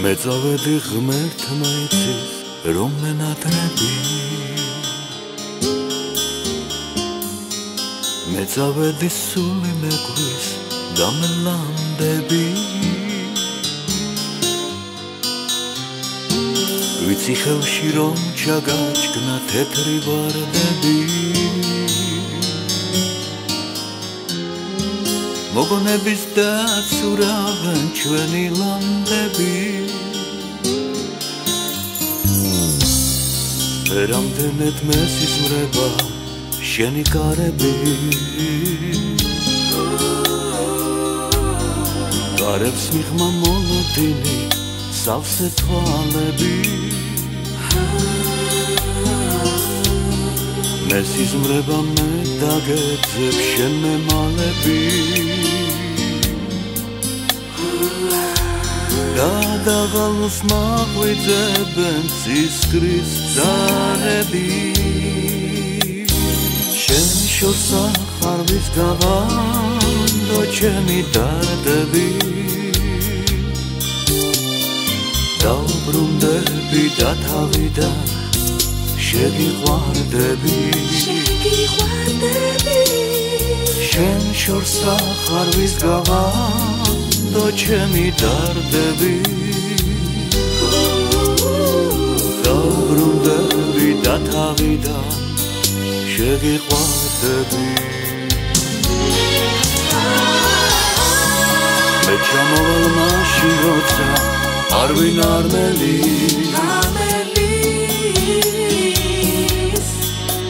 მეწავედი ღმერთმა იცის რომ მენატრები მეწავედი სული მეკვის და მელანდები ვიცი ხელში რომ ჩაგაჩქნა თეთრი ვარდები მოგონების დაცურავენ ჩვენი ლანდები რამდენად მესიზმრება შენი კარები გარებს მიღმა მოლოდინი სავსე თვალები მესიზმრება მე დაგეძებ შენ მემალები გადაღალოს მაღვიძებენ ცისკრის ძარები შენ შორს ახარვის გავანდო ჩემი დარდები დავბრუნდები და თავიდან შეგიყვარდები შენ შორს ახარვის გავანდო ჩემი დარდები დავბრუნდები და თავიდან შეგიყვარდები მე ჩამოვალ მაშინ როცა არ ვინ არ მელის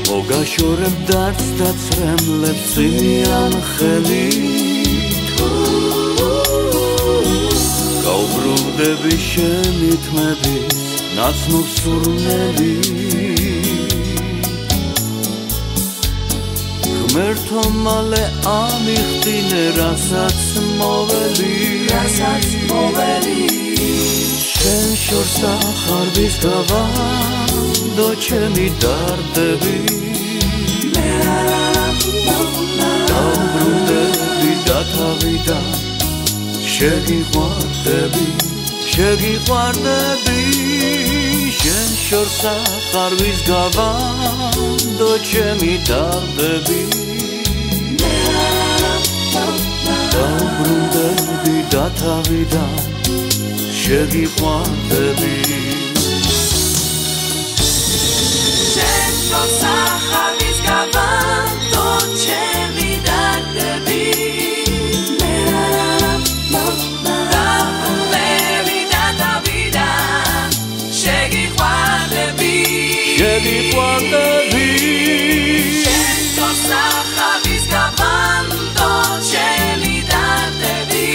მოგაშორებ დარც და წრემლებს წინიან ხელით გავბრუნდები შენი თმების ნაცნობ სურნელით ღმერთო მალე ამიხდინე რასაც მოველი შენ შორს ახარვის გავანდო ჩემი დარდები დავბრუნდები და თავიდან შეგიყვარდები შენ შორს ახარვის გავანდო ჩემი დარდები დავბრუნდები და თავიდან შეგიყვარდები შენ შორს ახარვის გავანდო ჩემი დარდები დავბრუნდები და თავიდან შეგიყვარდები შენ შორს ახარვის გავანდო ჩემი დარდები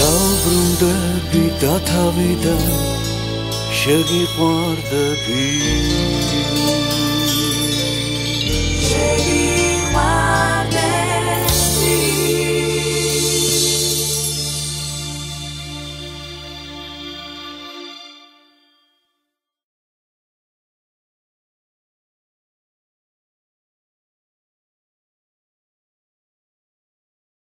დავბრუნდები და თავიდან შეგიყვარდები